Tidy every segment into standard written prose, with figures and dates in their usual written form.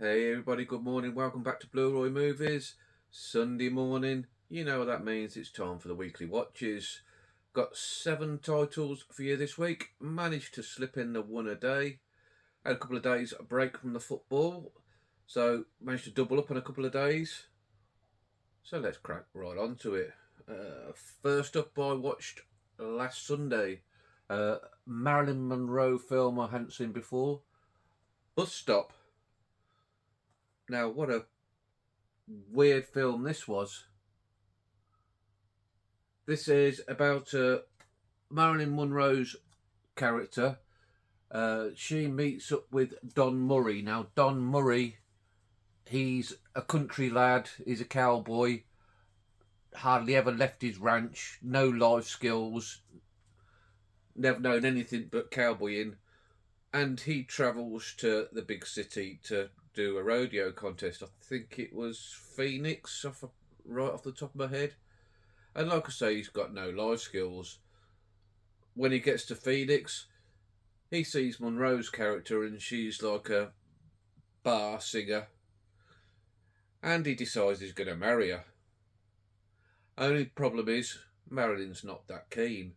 Hey everybody, good morning, welcome back to Blu-Roy Movies. Sunday morning, you know what that means, it's time for the weekly watches. Got 7 titles for you this week, managed to slip in the one a day. Had a couple of days break from the football, so managed to double up on a couple of days. So let's crack right on to it. First up, I watched last Sunday, Marilyn Monroe film I hadn't seen before, Bus Stop. Now, what a weird film this was. This is about Marilyn Monroe's character. She meets up with Don Murray. Now, Don Murray, he's a country lad, he's a cowboy, hardly ever left his ranch, no life skills, never known anything but cowboying, and he travels to the big city to do a rodeo contest. I think it was Phoenix, right off the top of my head. And like I say, he's got no life skills. When he gets to Phoenix, he sees Monroe's character and she's like a bar singer. And he decides he's going to marry her. Only problem is, Marilyn's not that keen.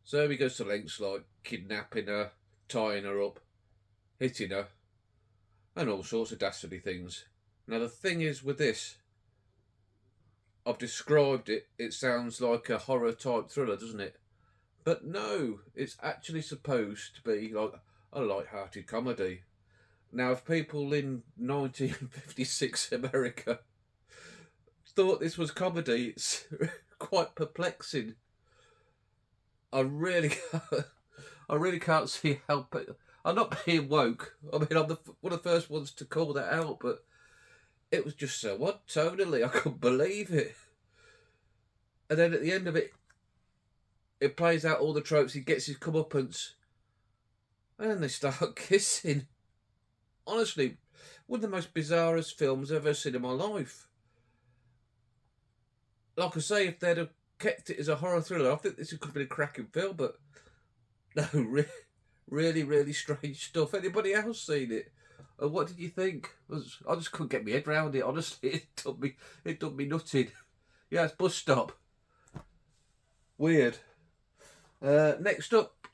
So he goes to lengths like kidnapping her, tying her up, hitting her, and all sorts of dastardly things. Now the thing is with this, I've described it, it sounds like a horror type thriller, doesn't it? But no, it's actually supposed to be like a light-hearted comedy. Now if people in 1956 America thought this was comedy, it's quite perplexing. I really can't see how... I'm not being woke. I mean, I'm one of the first ones to call that out, but it was just so odd tonally. I couldn't believe it. And then at the end of it, it plays out all the tropes. He gets his comeuppance, and then they start kissing. Honestly, one of the most bizarrest films I've ever seen in my life. Like I say, if they'd have kept it as a horror thriller, I think this could have been a cracking film, but no, really strange stuff. Anybody else seen it? What did you think? I just couldn't get my head around it. Honestly, it done me nutted. Yeah, it's Bus Stop. Weird. Next up,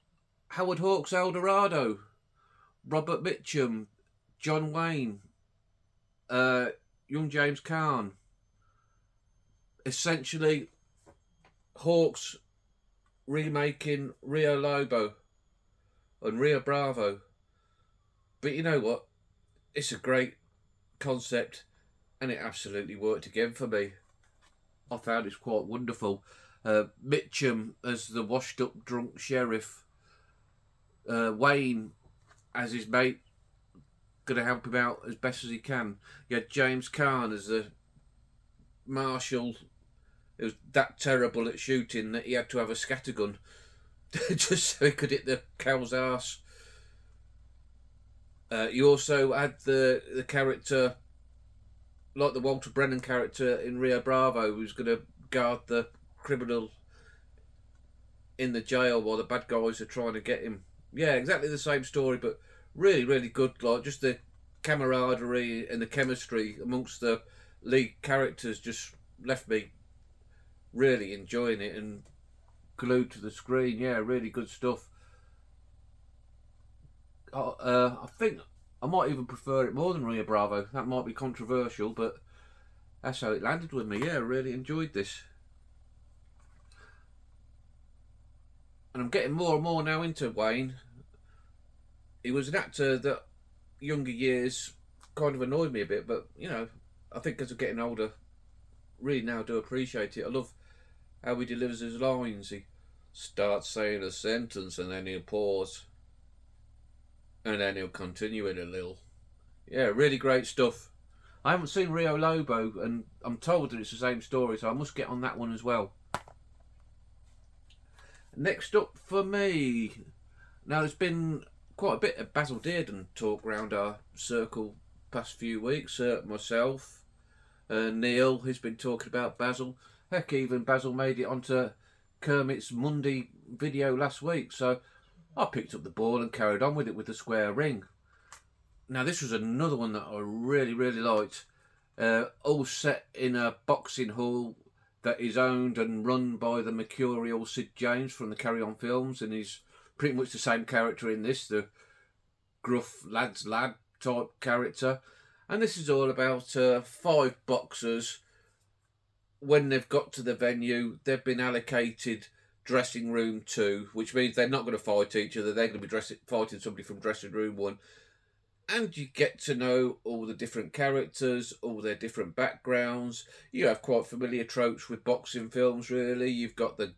Howard Hawks' Dorado, Robert Mitchum, John Wayne, young James Caan. Essentially, Hawks remaking Rio Lobo and Rio Bravo. But you know what? It's a great concept and it absolutely worked again for me. I found it quite wonderful. Mitchum as the washed up drunk sheriff. Wayne as his mate, going to help him out as best as he can. You had James Caan as the marshal. It was that terrible at shooting that he had to have a scattergun just so he could hit the cow's arse. You also had the character, like the Walter Brennan character in Rio Bravo, who's going to guard the criminal in the jail while the bad guys are trying to get him. Yeah, exactly the same story, but really good. Like just the camaraderie and the chemistry amongst the lead characters just left me really enjoying it and glued to the screen. Yeah, really good stuff. I think I might even prefer it more than Rio Bravo. That might be controversial, but that's how it landed with me. Yeah, really enjoyed this. And I'm getting more and more now into Wayne. He was an actor that younger years kind of annoyed me a bit, but you know, I think as I'm getting older, really now do appreciate it. I love how he delivers his lines. He starts saying a sentence and then he'll pause. And then he'll continue it a little. Yeah, really great stuff. I haven't seen Rio Lobo, and I'm told that it's the same story, so I must get on that one as well. Next up for me. Now, there's been quite a bit of Basil Dearden talk around our circle past few weeks. Myself, Neil has been talking about Basil. Heck, even Basil made it onto Kermit's Monday video last week, so I picked up the ball and carried on with it with the square ring. Now, this was another one that I really, really liked. All set in a boxing hall that is owned and run by the mercurial Sid James from the Carry On films, and he's pretty much the same character in this, the gruff lad's lad type character. And this is all about 5 boxers. When they've got to the venue, they've been allocated dressing room 2, which means they're not going to fight each other. They're going to be fighting somebody from dressing room 1. And you get to know all the different characters, all their different backgrounds. You have quite familiar tropes with boxing films, really. You've got the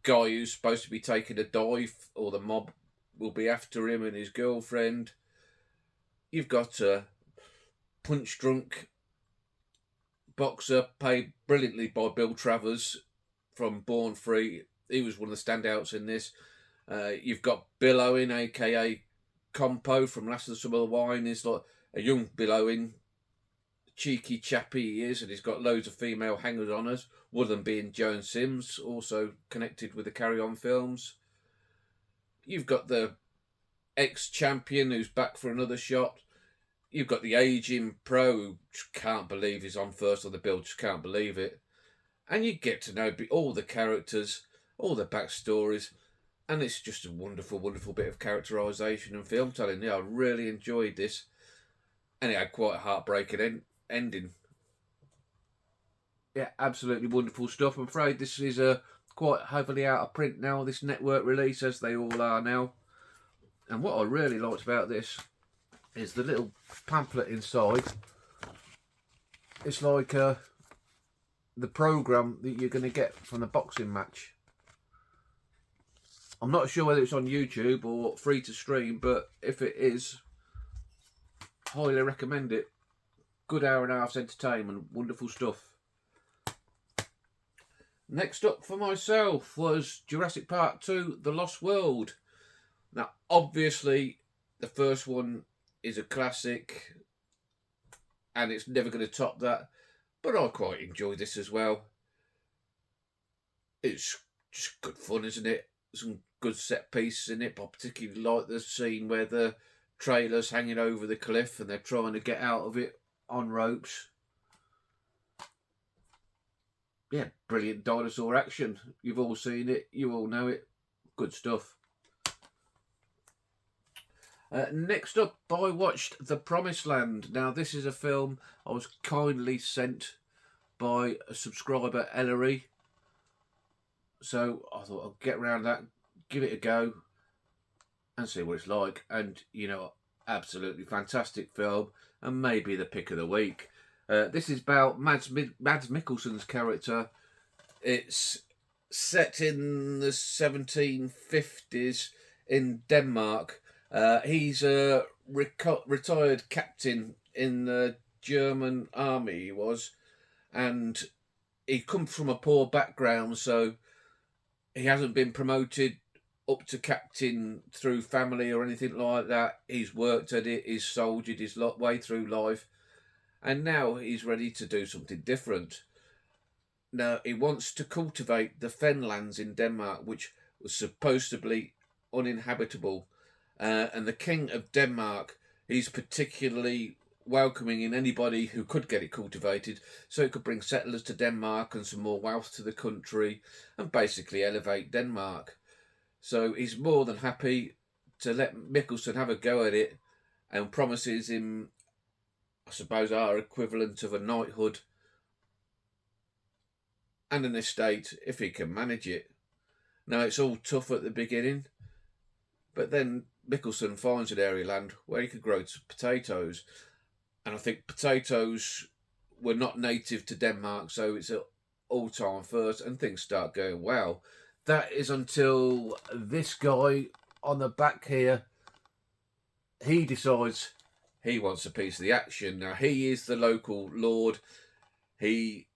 guy who's supposed to be taking a dive, or the mob will be after him and his girlfriend. You've got a punch-drunk boxer played brilliantly by Bill Travers from Born Free. He was one of the standouts in this. You've got Bill Owen, a.k.a. Compo from Last of the Summer Wine. Is like a young Bill Owen, cheeky chappy he is, and he's got loads of female hangers-oners, one of them being Joan Sims, also connected with the Carry On films. You've got the ex-champion who's back for another shot. You've got the aging pro who just can't believe he's on first on the bill, just can't believe it. And you get to know all the characters, all the backstories, and it's just a wonderful, wonderful bit of characterisation and film telling. Yeah, I really enjoyed this. And it had quite a heartbreaking ending. Yeah, absolutely wonderful stuff. I'm afraid this is quite heavily out of print now, this network release, as they all are now. And what I really liked about this is the little pamphlet inside. It's like the programme that you're going to get from the boxing match. I'm not sure whether it's on YouTube or free to stream, but if it is, highly recommend it. Good hour and a half's entertainment, wonderful stuff. Next up for myself was Jurassic Park 2, The Lost World. Now, obviously, the first one is a classic, and it's never going to top that, but I quite enjoy this as well. It's just good fun, isn't it? Some good set pieces in it. I particularly like the scene where the trailer's hanging over the cliff and they're trying to get out of it on ropes. Yeah, brilliant dinosaur action. You've all seen it, you all know it. Good stuff. Next up, I watched The Promised Land. Now, this is a film I was kindly sent by a subscriber, Ellery. So I thought I'll get around that, give it a go, and see what it's like. And, you know, absolutely fantastic film, and maybe the pick of the week. This is about Mads Mikkelsen's character. It's set in the 1750s in Denmark. He's a retired captain in the German army, he was, and he comes from a poor background, so he hasn't been promoted up to captain through family or anything like that. He's worked at it, he's soldiered his way through life, and now he's ready to do something different. Now, he wants to cultivate the fenlands in Denmark, which was supposedly uninhabitable. And the King of Denmark, he's particularly welcoming in anybody who could get it cultivated, so it could bring settlers to Denmark and some more wealth to the country and basically elevate Denmark. So he's more than happy to let Mikkelsen have a go at it and promises him, I suppose, our equivalent of a knighthood and an estate if he can manage it. Now, it's all tough at the beginning, but then Mikkelsen finds an area land where he could grow potatoes. And I think potatoes were not native to Denmark, so it's an all-time first, and things start going well. That is until this guy on the back here, he decides he wants a piece of the action. Now, he is the local lord. He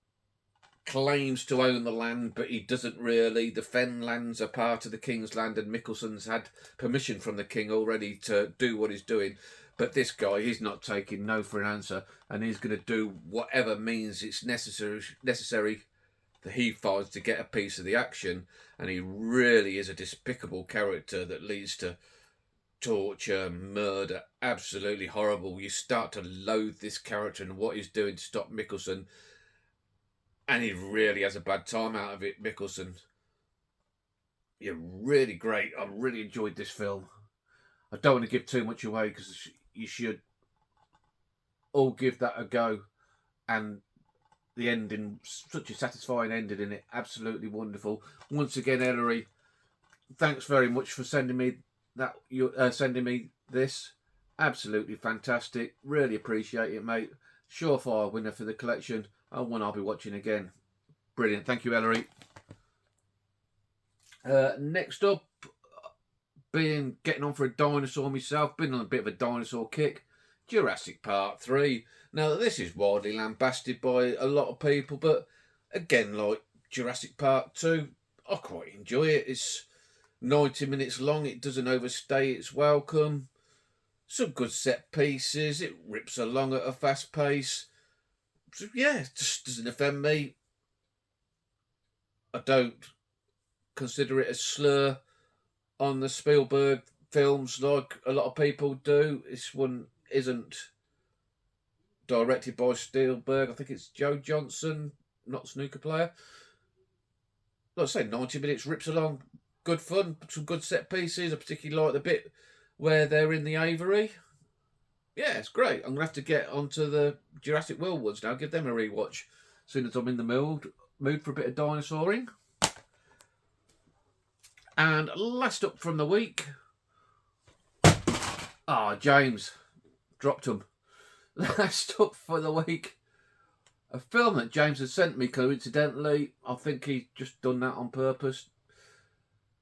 claims to own the land, but he doesn't really. The fenlands are part of the king's land, and Mikkelsen's had permission from the king already to do what he's doing. But this guy, he's not taking no for an answer, and he's going to do whatever means it's necessary that he finds to get a piece of the action. And he really is a despicable character that leads to torture, murder, absolutely horrible. You start to loathe this character and what he's doing to stop Mickelson, and he really has a bad time out of it, Mickelson. You're really great. I really enjoyed this film. I don't want to give too much away because you should all give that a go. And the ending, such a satisfying ending in it, absolutely wonderful. Once again, Ellery, thanks very much for sending me that. You sending me this, absolutely fantastic. Really appreciate it, mate. Surefire winner for the collection, and one I'll be watching again. Brilliant, thank you, Ellery. Next up, getting on for a dinosaur myself, been on a bit of a dinosaur kick. Jurassic Park 3. Now, this is widely lambasted by a lot of people, but again, like Jurassic Park 2, I quite enjoy it. It's 90 minutes long, it doesn't overstay its welcome. Some good set pieces, it rips along at a fast pace. So, yeah, it just doesn't offend me. I don't consider it a slur on the Spielberg films like a lot of people do. This one isn't directed by Spielberg. I think it's Joe Johnson, not snooker player. Like I say, 90 minutes, rips along, good fun, some good set pieces. I particularly like the bit where they're in the aviary. Yeah, it's great. I'm going to have to get onto the Jurassic World ones now, give them a rewatch as soon as I'm in the mood for a bit of dinosauring. And last up from the week, James dropped them. Last up for the week, a film that James has sent me coincidentally. I think he's just done that on purpose.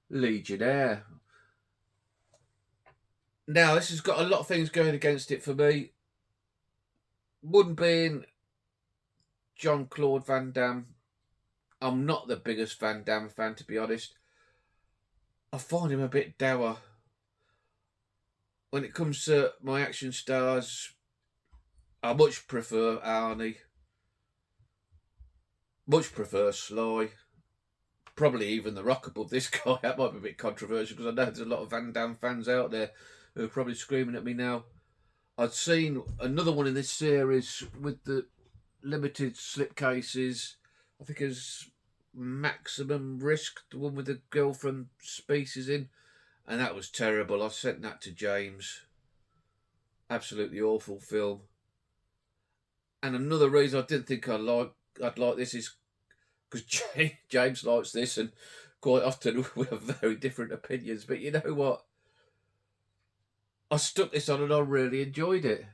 Legionnaire. Now, this has got a lot of things going against it for me. One being Jean-Claude Van Damme. I'm not the biggest Van Damme fan, to be honest. I find him a bit dour. When it comes to my action stars, I much prefer Arnie. Much prefer Sly. Probably even The Rock above this guy. That might be a bit controversial because I know there's a lot of Van Damme fans out there who are probably screaming at me now. I'd seen another one in this series with the limited slipcases. I think it's Maximum Risk, the one with the girl from Species in, and that was terrible. I sent that to James. Absolutely awful film. And another reason I didn't think I'd like this is because James likes this, and quite often we have very different opinions. But you know what? I stuck this on and I really enjoyed it.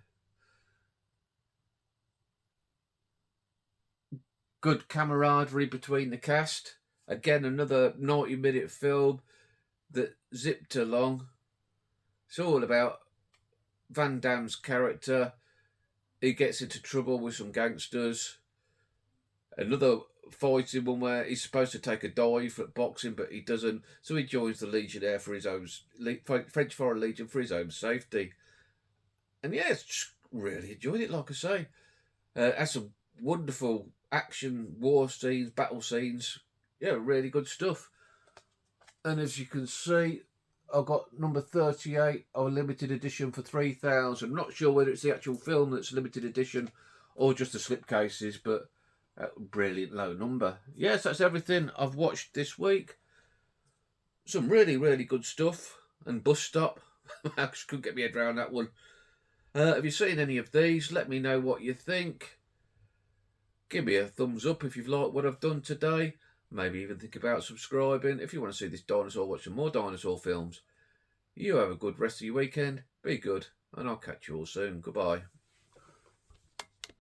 Good camaraderie between the cast. Again, another 90-minute film that zipped along. It's all about Van Damme's character. He gets into trouble with some gangsters. Another fighting one where he's supposed to take a dive at boxing, but he doesn't. So he joins the Legionnaire for his own French Foreign Legion for his own safety. And yeah, just really enjoyed it. Like I say, has some wonderful action, war scenes, battle scenes. Yeah, really good stuff. And as you can see, I've got number 38, our limited edition for 3,000. I'm not sure whether it's the actual film that's limited edition or just the slipcases, but brilliant low number. Yes, that's everything I've watched this week. Some really, really good stuff. And Bus Stop. I just couldn't get my head around that one. Have you seen any of these? Let me know what you think. Give me a thumbs up if you've liked what I've done today. Maybe even think about subscribing. If you want to see this dinosaur, watch some more dinosaur films. You have a good rest of your weekend. Be good, and I'll catch you all soon. Goodbye.